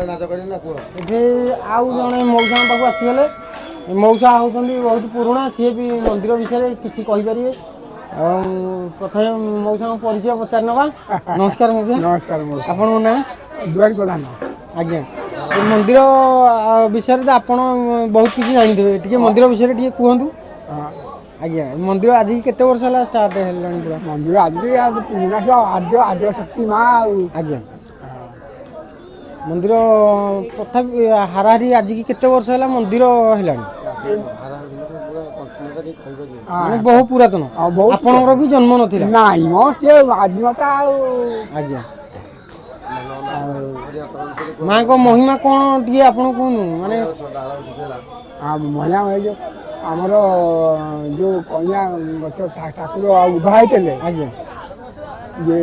ଏଠି ଆଉ ଜଣେ ମଉସାଙ୍କ ପାଖକୁ ଆସିଗଲେ। ମଉସା ହେଉଛନ୍ତି ବହୁତ ପୁରୁଣା, ସିଏ ବି ମନ୍ଦିର ବିଷୟରେ କିଛି କହିପାରିବେ। ଆଉ ପ୍ରଥମେ ମଉସାଙ୍କ ପରିଚୟ ପଚାରି ନେବା। ନମସ୍କାର ମଉସା। ନମସ୍କାର ମଉସା। ଆପଣଙ୍କ ନାଁ? ଦୁଆରୀ ପ୍ରଧାନ। ଆଜ୍ଞା, ଏ ମନ୍ଦିର ବିଷୟରେ ତ ଆପଣ ବହୁତ କିଛି ଜାଣିଥିବେ, ଟିକେ ମନ୍ଦିର ବିଷୟରେ ଟିକେ କୁହନ୍ତୁ। ଆଜ୍ଞା, ମନ୍ଦିର ଆଜିକି କେତେ ବର୍ଷ ହେଲା ଷ୍ଟାର୍ଟ ହେଲାଣି ପୁରା? ମନ୍ଦିର ଆଜି 3 ମାସ ଆଦ୍ୟ ଶକ୍ତି ମା ଆଉ। ଆଜ୍ଞା, ମନ୍ଦିର ତଥାପି ହାରାହାରି ଆଜିକି କେତେ ବର୍ଷ ହେଲା ମନ୍ଦିର ହେଲାଣି? ମାନେ ବହୁ ପୁରାତନ, ଆପଣଙ୍କର ବି ଜନ୍ମ ନଥିଲା? ନାଇଁ ମ ସିଏ ଆଦିମତା ଆଉ। ଆଜ୍ଞା, ମାଙ୍କ ମହିମା କଣ ଟିକେ ଆପଣ କୁହନ୍ତୁ? ମାନେ ମହିମା ଯୋଉ ଆମର ଯୋଉ କଇଁଆ ଗଛ ଠାକୁର ଉଭା ହେଇଥିଲେ। ଆଜ୍ଞା ଯେ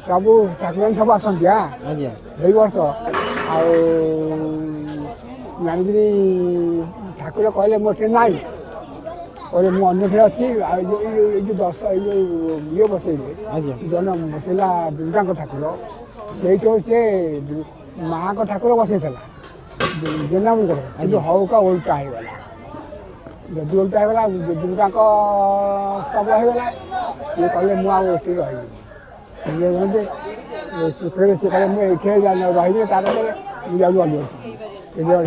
ସବୁ ଠାକୁରାଣୀ ସବୁ ଆସନ୍ତି। ଆଜ୍ଞା ଏଇ ବର୍ଷ ଆଉ ଜାଣିକିରି ଠାକୁର କହିଲେ ମୋ ଏଠି ନାହିଁ, କହିଲେ ମୁଁ ଅନ୍ୟଠି ଅଛି। ଆଉ ଏଇ ଯୋଉ ଇଏ ବସେଇଲେ, ଆଜ୍ଞା ଜଣେ ବସେଇଲା ଦୁର୍ଗାଙ୍କ ଠାକୁର, ସେଇଠୁ ସେ ମାଆଙ୍କ ଠାକୁର ବସେଇଥିଲା ଜେନାମୁଣ୍ଡରେ, କିନ୍ତୁ ଆଜ୍ଞା ହଉକା ଓଲଟା ହେଇଗଲା। ଯଦି ଓଲଟା ହେଇଗଲା, ଦୁର୍ଗାଙ୍କ ସ୍ତବ ହେଇଗଲା। ସିଏ କହିଲେ ମୁଁ ଆଉ ଏଠି ରହିବିନି। ସେ କହିଲେ ମୁଁ ଏଇଠି ରହିବି, ତାପରେ ମୁଁ ଯାଉଛି ଅନ୍ୟଠି।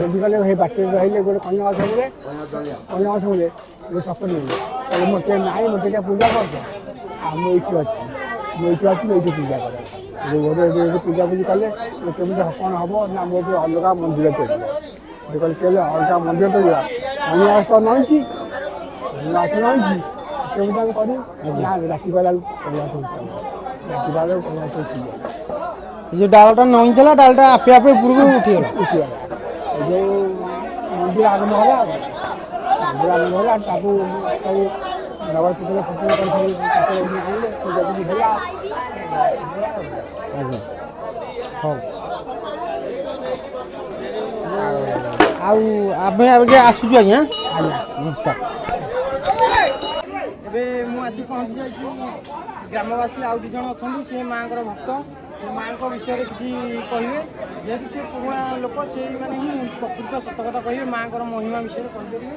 ଯଦି ଗଲେ ସେଇ ବାଟରେ ରହିଲେ ଗୋଟେ କଇଁଆ ଗଛ ମୂଳେ, ଗୋଟେ ସପ ନେଇଗଲେ, କହିଲେ ମୋ ଏଠି ନାହିଁ, ମୋ ଏଠି ପୂଜା କରୁଛ, ଆଉ ମୁଁ ଏଇଠି ଅଛି, ମୁଁ ଏଇଠି ପୂଜା କର। ପୂଜାପୂଜି କଲେ କେମିତି କ'ଣ ହବ ନା, ମୁଁ ଏଠି ଅଲଗା ମନ୍ଦିର ତୋଳିବ। କହିଲେ ଅଲଗା ମନ୍ଦିର ତୋଳିବା, କଇଁଆ ଗଛ ନଇଁଛି, କେମିତି ଆମେ କରିବୁ? ନା ରାତି ପାଇଲାବେଳକୁ କଇଁଆ ଗଛ ଉଠିବ। ରାତି ପାଇଲାବେଳକୁ କଇଁଆ ଗଛ ଉଠିବ। ଏ ଯୋଉ ଡାଳଟା ନଇଁଥିଲା, ଡାଳଟା ଆପେ ଆପେ ଉପରକୁ ଉଠିଗଲା। ଏ ଯୋଉ ମନ୍ଦିର ଆରମ୍ଭ ହେଲା ଆଉ। ମନ୍ଦିର ଆରମ୍ଭ ହେଲା, ତାକୁ ନଗରକୀର୍ତ୍ତନ କରି ସବୁ ଠାକୁର ଆଣିଲେ, ପୂଜାପୂଜି ହେଲା। ଆଜ୍ଞା, ହଉ। ଆଉ ଆମେ ଏବେ ଆସୁଛୁ ଆଜ୍ଞା, ନମସ୍କାର। ଏବେ ମୁଁ ଆସି ପହଞ୍ଚି ଯାଇଛି ଗ୍ରାମବାସୀ ଆଉ 2 ଜଣ ଅଛନ୍ତି, ସେ ମାଆଙ୍କର ଭକ୍ତ। ମାଆଙ୍କ ବିଷୟରେ କିଛି କହିବେ, ଯେହେତୁ ସେ ପୁରୁଣା ଲୋକ, ସେଇମାନେ ହିଁ ପ୍ରକୃତ ସତ କଥା କହିବେ, ମାଆଙ୍କର ମହିମା ବିଷୟରେ କହିପାରିବେ।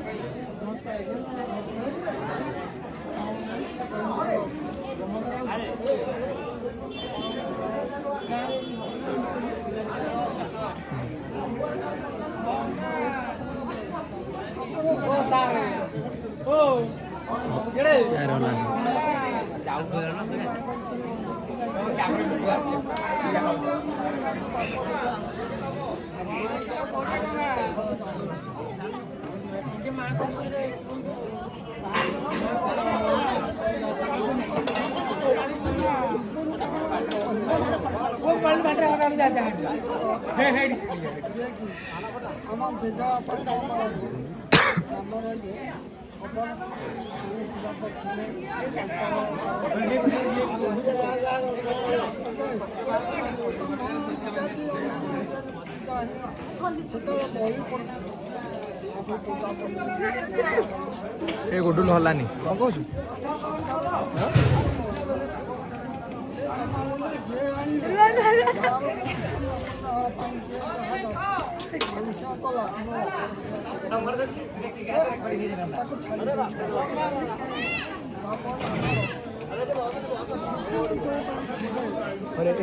ଏ ଗୋଡୁଲ ହଲାନି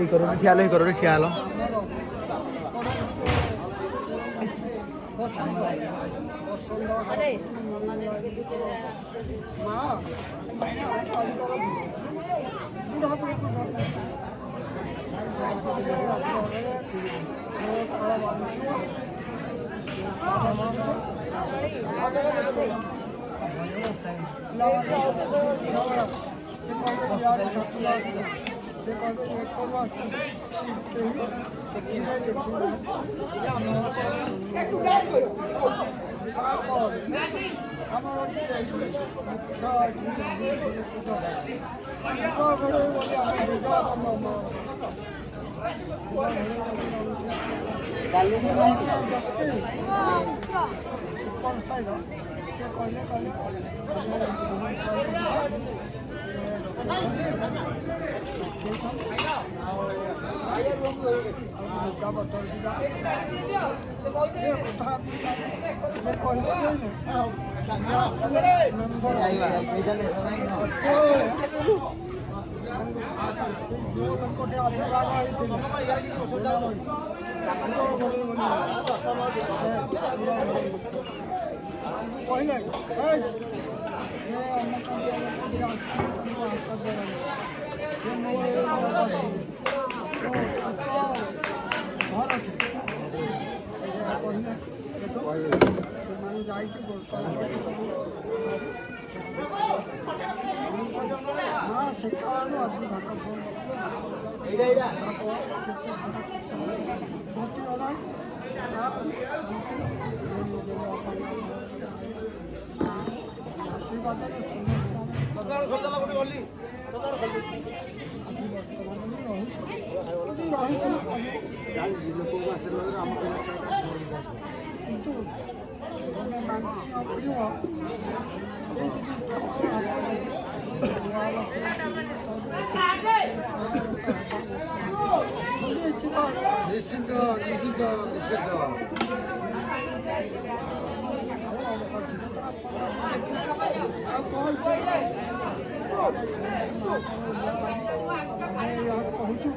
এই করো ঠিয়া লো ঠিয়া লো से कहते एक करवा ଲୁଗା ବଦଳ କଥା ଲୋକଟେ ଅଭିଭାବ ହେଇଥିଲେ କହିଲେ ସେ ଅମୁକ ଘର କହିଲେ ସେମାନେ ଯାଇକି ମା ସେଠାରୁ ଆଜି ଘଟ ଆଶୀର୍ବାଦରେ କିନ୍ତୁ ତମେ ମାନସିକ କରିବ ନିଶ୍ଚିନ୍ତ ନିଶ୍ଚିନ୍ତ ନିଶ୍ଚିନ୍ତ କହୁଛୁ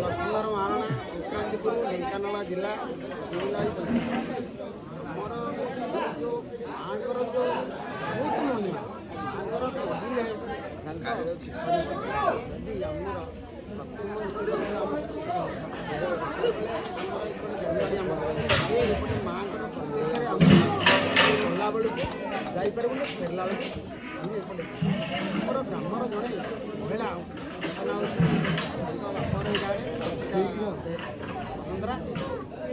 ଲକ୍ଷ୍ମୀଧର ମହାରଣା ସଂକ୍ରାନ୍ତିପୁର ଢେଙ୍କାନାଳ ଜିଲ୍ଲା ଶିବନାଇ ପଞ୍ଚାୟତ ଆମର ଯେଉଁ ମାଙ୍କର ଯେଉଁ ବହୁତ ମହିମା ମାଙ୍କର କହିଲେ ତାଙ୍କ ଯଦି ଆମର ପ୍ରଥମ ଭିତରେ ସେତେବେଳେ ଆମର ଏପଟେ ଜମିବାଡ଼ି ଆମର ଏପଟେ ମାଙ୍କର ପ୍ରତ୍ୟକ୍ଷରେ ଆମେ ଗଲାବେଳକୁ ଯାଇପାରିବୁନି ଫେରିଲା ବେଳକୁ ଆମେ ଏପଟେ ଆମର ଗ୍ରାମର ଜଣେ ମହିଳା ଘଟଣା ହେଉଛି ତାଙ୍କ ବାପର ଏଇ ଗାଁରେ ଶଶିକା ବସୁନ୍ଧରା ସେ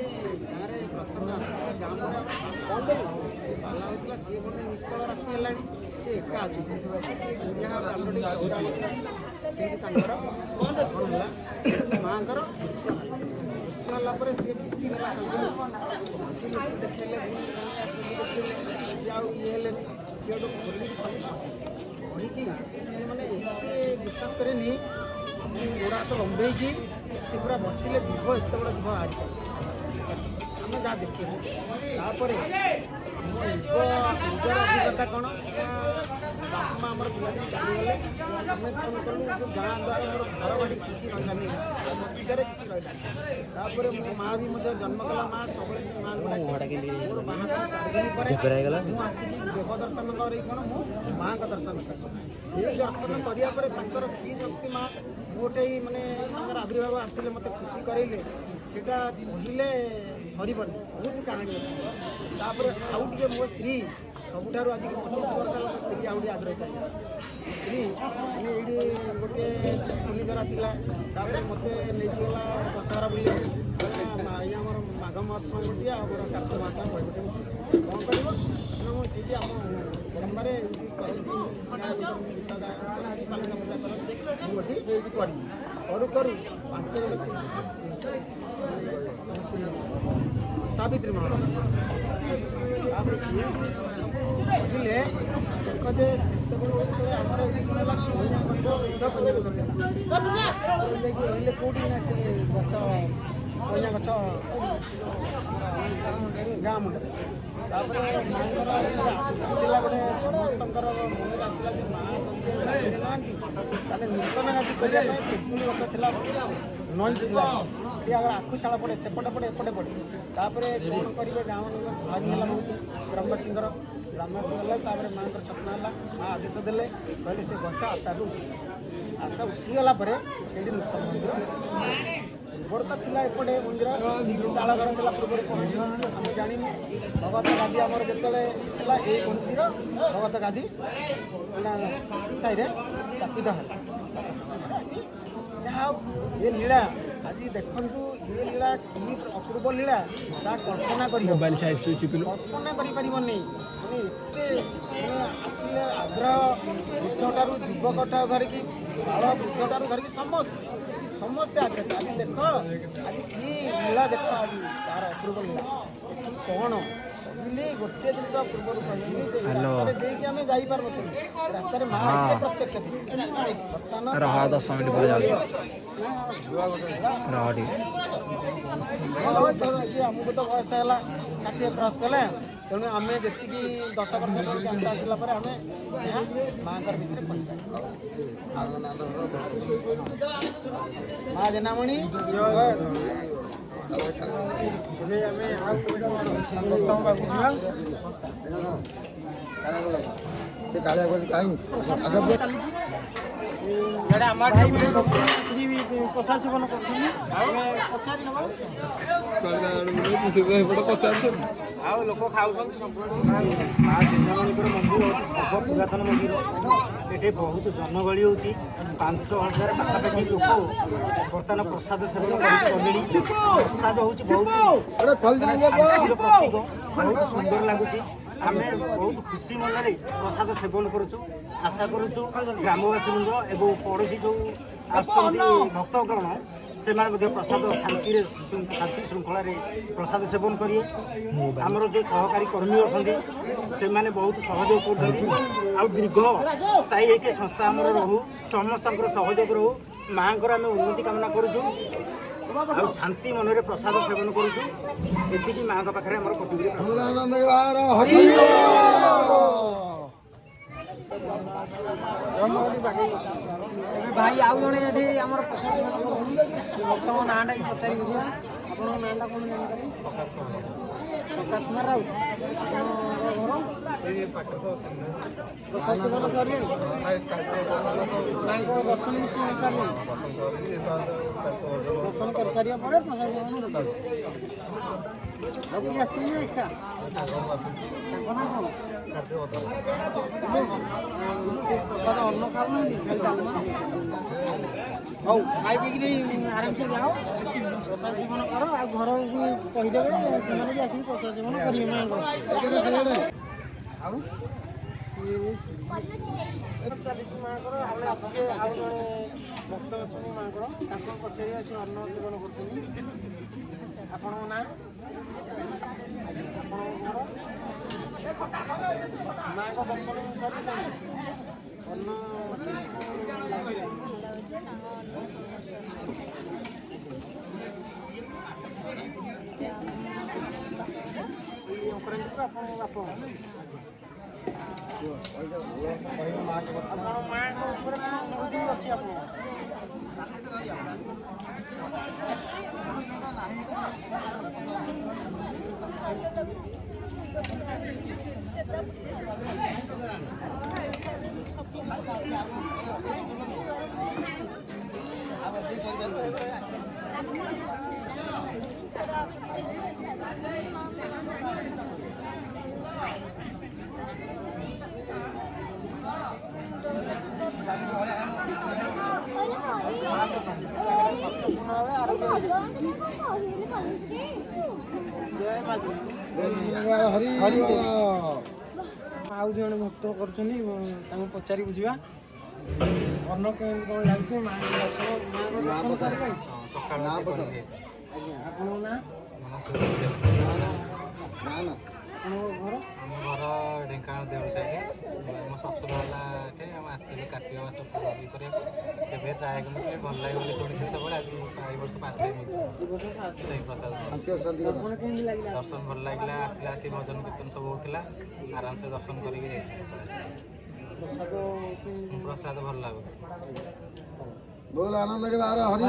ଗାଁରେ ପ୍ରଥମେ ଆସୁଥିଲେ ଗାଁ ପରେ ପାଲା ହେଉଥିଲା ସିଏ ଗୋଟେ ନିଶ୍ଚଳ ରାତି ହେଲାଣି ସେ ଏକା ଅଛନ୍ତି ସେ ଗୁଡ଼ିଆ ଦାଣ୍ଡଟି ଚଉଡ଼ା ଗୋଟେ ଅଛି ସେଇଠି ତାଙ୍କର କ'ଣ ହେଲା ମାଆଙ୍କର ଦୃଶ୍ୟ ହେଲା ଦୃଶ୍ୟ ହେଲା ପରେ ସିଏ ବିକିଗଲା ତାଙ୍କୁ ସେ ଲୋକ ଦେଖେଇଲେ ଦେଖେଇଲେ ସିଏ ଆଉ ଇଏ ହେଲେନି ସିଏ ଗୋଟେ ଖୋଲିକି ସବୁ କହିକି ସେ ମାନେ ଏତେ ବିଶ୍ୱାସ କରେନି ଗୋଡ଼ ହାତ ଲମ୍ବେଇକି ସେ ପୁରା ବସିଲେ ଯିବ ଏତେ ବଡ଼ ଯିବ ବାହାରି ଆମେ ଯାହା ଦେଖିଛୁ ତାପରେ ମୋ ନିଜର ଅଭିଜ୍ଞତା କ'ଣ ବାପା ମା ଆମର ପିଲାଦିନ ଚାଲିଗଲେ ଆମେ କ'ଣ କଲୁ ଯେଉଁ ଗାଁ ଦ୍ୱାରା ଆମର ଘର ବାଡ଼ି କିଛି ରହିଲାନି ବସ୍ତିରେ କିଛି ରହିଲା ତାପରେ ମୋ ମା ବି ମଧ୍ୟ ଜନ୍ମ କଲା ମା ସବୁବେଳେ ସେ ମାଆଙ୍କୁ ଡାକି ମୋର ବାହାଘର 4 ଦିନ ପରେ ମୁଁ ଆସିକି ଦେବ ଦର୍ଶନ କରି କ'ଣ ମୁଁ ମାଆଙ୍କ ଦର୍ଶନ କରେ ସେଇ ଦର୍ଶନ କରିବା ପରେ ତାଙ୍କର କି ଶକ୍ତି ମା ଗୋଟେ ମାନେ ତାଙ୍କର ଆବିର୍ଭାବ ଆସିଲେ ମୋତେ ଖୁସି କରେଇଲେ ସେଇଟା କହିଲେ ସରିବନି ବହୁତ କାହାଣୀ ଅଛି ତାପରେ ଆଉ ଟିକେ ମୋ ସ୍ତ୍ରୀ ସବୁଠାରୁ ଆଜିକି 25 ବର୍ଷ ହେଲା ମୋ ସ୍ତ୍ରୀ ଆଉ ଟିକେ ଆଗ୍ରହୀ ଥାଏ ସ୍ତ୍ରୀ ମାନେ ଏଇଠି ଗୋଟେ ପୂର୍ଣ୍ଣିଧରା ଥିଲା ତାପରେ ମୋତେ ନେଇକି ଗଲା ଦଶହରା ବୁଲିବାକୁ ଏଇ ଆମର ମାଘ ମହାତ୍ମା ଗୋଟିଏ ଆମର କାର୍ତ୍ତିକ ମହାତ୍ମା ବହି ଗୋଟେ କ'ଣ କରିବ ନା ମୁଁ ସେଇଠି ଆମ ଗ୍ରାମରେ ଏମିତି କରନ୍ତି ଗୀତ କରନ୍ତି ପାଲନ ପୂଜା କରନ୍ତି ମୁଁ ଗୋଟି କରିବି କରୁ କରୁ 5 ଜଣ ସାବିତ୍ରୀ ମହାରଣା ତାପରେ କହିଲେ ଦେଖ ଯେ ସେତେବେଳେ ଆମର ହେଲା କଇଁଆ ଗଛ ବୃଦ୍ଧ କଇଁଆ ଗଛ ଥିଲା ଯାଇକି ରହିଲେ କେଉଁଠି ନା ସେ ଗଛ କଇଁଆ ଗଛ ଗାଁ ମୁଣ୍ଡରେ ତାପରେ ମାଆଙ୍କର ଆସିଲା ଗୋଟେ ସମସ୍ତଙ୍କର ମନରେ ଆସିଲା ଯେ ମା ନାହାନ୍ତି ତାହେଲେ ନୂତନ ଗାଦି କରିବା ପାଇଁ ତେନ୍ତୁଳି ଗଛ ଥିଲା ନଈ ଥିଲା ସେ ଆଗର ଆଖୁଶାଳ ପଡ଼େ ସେପଟେ ପଡ଼େ ଏପଟେ ପଡ଼େ ତାପରେ କ'ଣ କରିବେ ଗାଁ ଭାବି ହେଲା ବହୁତ ଗ୍ରାମବାସୀଙ୍କର ଗ୍ରାମବାସୀ ହେଲା ତାପରେ ମାଆଙ୍କର ସ୍ୱପ୍ନ ହେଲା ମା ଆଦେଶ ଦେଲେ କହିଲେ ସେ ଗଛ ଆତାରୁ ଆସ ଉଠିଗଲା ପରେ ସେଇଠି ନୂତନ ମନ୍ଦିର ପୂର୍ବରୁ ତ ଥିଲା ଏପଟେ ମନ୍ଦିର ଚାଳ ଘର ଥିଲା ପୂର୍ବରୁ ଆମେ ଜାଣିନୁ ଭଗତ ଗାଦି ଆମର ଯେତେବେଳେ ଥିଲା ଏଇ ମନ୍ଦିର ଭଗତ ଗାଦି ସାହିରେ ସ୍ଥାପିତ ହେଲା। ଯାହା ହଉ ଏ ଲୀଳା ଆଜି ଦେଖନ୍ତୁ, ଏ ଲୀଳା କି ଅପୂର୍ବ ଲୀଳା, ତା କଳ୍ପନା କରିବ ମୋବାଇଲ ସାଇଜ ଚିପିଲୁ କଳ୍ପନା କରିପାରିବନି। ମାନେ ଏତେ ମାନେ ଆସିଲେ ଆଗ୍ରହ, ବୃଦ୍ଧଠାରୁ ଯୁବକଠାରୁ ଧରିକି ବାଳ ବୃଦ୍ଧଠାରୁ ଧରିକି ସମସ୍ତେ ଆଗ୍ରହ। ଆଜି ଦେଖ, ଆଜି କି ଲୀଳା ଦେଖ, ଆଜି ତାର ଅପୂର୍ବ ଲୀଳା। ଏଠି କ'ଣ କହିଲି, ଗୋଟିଏ ଜିନିଷ ପୂର୍ବରୁ କହିଥିଲି ଯେ ଏ ରାସ୍ତାରେ ଦେଇକି ଆମେ ଯାଇପାରୁନଥିଲୁ, ରାସ୍ତାରେ ମା ଏତେ ପ୍ରତ୍ୟକ୍ଷ ଥିଲେ। ବର୍ତ୍ତମାନ ରହ 10 ମିନିଟ୍ ପରେ ଯାଉଛି ରହ ଟିକେ। ଆମକୁ ତ ବୟସ ହେଲା 60 କ୍ରସ୍ କଲେ, ତେଣୁ ଆମେ ଯେତିକି 10 ବର୍ଷ ଜ୍ଞାନ ଆସିଲା ପରେ ଆମେ ଏହା ମାଙ୍କର ବିଷୟରେ କହିପାରିବା। ମା ଜେନାମଣି ଏବେ ଆମେ ଆଉ ଭକ୍ତଙ୍କ ପାଖକୁ ଯିବା। ସେ କାଳିଆ କହୁଛି କାହିଁ ଚାଲିଛି ଇଆଡ଼େ ଆମର ଭାଇ ପ୍ରସାଦ ସେବନ କରୁଛନ୍ତି। ଆମେ ପଚାରି ନେବା ଆଉ ଲୋକ ଖାଉଛନ୍ତି ସବୁବେଳେ। ମା ଜେନାମଣିଙ୍କର ମନ୍ଦିର ହେଉଛି ସର୍ବ ପୁରାତନ ମନ୍ଦିର। ଏଠି ବହୁତ ଜନଗହଳି ହେଉଛି। 5,000 ପାଖାପାଖି ଲୋକ ବର୍ତ୍ତମାନ ପ୍ରସାଦ ସେବନ କରିକି ଗଲେଣି। ପ୍ରସାଦ ହେଉଛି ବହୁତ ଶାନ୍ତିର ପ୍ରତୀକ, ବହୁତ ସୁନ୍ଦର ଲାଗୁଛି। ଆମେ ବହୁତ ଖୁସି ମନରେ ପ୍ରସାଦ ସେବନ କରୁଛୁ। ଆଶା କରୁଛୁ ଗ୍ରାମବାସୀଙ୍କ ଏବଂ ପଡ଼ୋଶୀ ଯେଉଁ ଆସୁଛନ୍ତି ଭକ୍ତଗଣ, ସେମାନେ ମଧ୍ୟ ପ୍ରସାଦ ଶାନ୍ତି ଶୃଙ୍ଖଳାରେ ପ୍ରସାଦ ସେବନ କରିବେ। ଆମର ଯେଉଁ ସହକାରୀ କର୍ମୀ ଅଛନ୍ତି ସେମାନେ ବହୁତ ସହଯୋଗ କରୁଛନ୍ତି। ଆଉ ଦୀର୍ଘ ସ୍ଥାୟୀ ହେଇକି ସଂସ୍ଥା ଆମର ରହୁ, ସମସ୍ତଙ୍କର ସହଯୋଗ ରହୁ। ମାଆଙ୍କର ଆମେ ଉନ୍ନତି କାମନା କରୁଛୁ ଆଉ ଶାନ୍ତି ମନରେ ପ୍ରସାଦ ସେବନ କରୁଛୁ। ଏତିକି ମାଆଙ୍କ ପାଖରେ ଆମର କଟିକିରି ଏବେ ଭାଇ ଆଉ ଜଣେ ଏଠି ଆମର ପ୍ରଶାସନ ଭକ୍ତଙ୍କ ନାଁଟା ବି ପଚାରି ବୁଝିବା। ଆପଣଙ୍କ ନାଁଟା କ'ଣ ଜାଣିପାରିବେ? ପ୍ରକାଶ କୁମାର ରାଉତ। ଆପଣଙ୍କ ଘର ପ୍ରସାଦ ସେବନ ସରିଲେଣି? ମାଙ୍କ ଦର୍ଶନ ସାରିଲେଣି? ଦର୍ଶନ କରିସାରିବା ପରେ ପ୍ରସାଦ ସେବନ ସବୁ କିଛି ଆସିଛି ନା ଏକା? ତାଙ୍କ ନାଁ କ'ଣ? ପ୍ରସାଦ ଅନ୍ନ ଖାଉନାହାନ୍ତି, ଖାଲି ଡାଲମା। ହଉ ଖାଇ ପିଇକିରି ଆରାମସେ ଯାଅ, ପ୍ରସାଦ ସେବନ କର। ଆଉ ଘରକୁ କହିଦେବେ, ସେମାନେ ବି ଆସିକି ପ୍ରସାଦ ସେବନ କରିବେ ମାଆଙ୍କର। ଆଉ ଚାଲିଛି ମାଆଙ୍କର। ଆମେ ଆସିଛେ, ଆଉ ଜଣେ ଭକ୍ତ ଅଛନ୍ତି ମାଆଙ୍କର, ତାଙ୍କୁ ପଚାରିବା ସେ ଅନ୍ନ ସେବନ କରୁଛନ୍ତି। ଆପଣଙ୍କ ନାଁ, ଆପଣଙ୍କ ଘର? ମାଆଙ୍କ ଦର୍ଶନ ସରିଲାଣି? ଅନ୍ନ ଆପଣଙ୍କ ବାପ, ଆପଣ ମାଆଙ୍କ ଉପରେ କ'ଣ ଅନୁଭୂତି ଅଛି ଆପଣଙ୍କ? ଆଉ ଜଣେ ଭକ୍ତ କରୁଛନ୍ତି, ତାଙ୍କୁ ପଚାରି ବୁଝିବା। ଅନ୍ନ କେମିତି କ'ଣ ଲାଗୁଛି? ମାଆଙ୍କ ଦର୍ଶନ କରିବେ? ଆଜ୍ଞା, ଆପଣଙ୍କ ନାଁ? ଆପଣଙ୍କ ଘର? ଆମ ଘର ଢେଙ୍କାନାଳ ଦେଉଳ ସାଇଡ଼୍। ମୋ ଶ୍ୱଶୁର ହେଲା ଏଠି। ଆମେ ଆସିଥିଲୁ କାର୍ତ୍ତିକ ମାସ ପୂଜାପୂଜି କରିବାକୁ। ଏବେ ଟ୍ରାଏ କରିଥିଲେ, ଭଲ ଲାଗେ ବୋଲି ଶୁଣିଥିଲି ସବୁବେଳେ। ଆଜି ଏଇ ବର୍ଷ ଫାଷ୍ଟ ଟାଇମ୍ ପ୍ରସାଦ ଦର୍ଶନ କେମିତି ଲାଗିଲା? ଦର୍ଶନ ଭଲ ଲାଗିଲା। ଆସିଲା, ଆସି ଭଜନ କୀର୍ତ୍ତନ ସବୁ ହେଉଥିଲା। ଆରାମସେ ଦର୍ଶନ କରିକି ଯାଇଥିଲି। ପ୍ରସାଦ ଭଲ ଲାଗୁଛି। ବୋଲ ଆନନ୍ଦ ହରି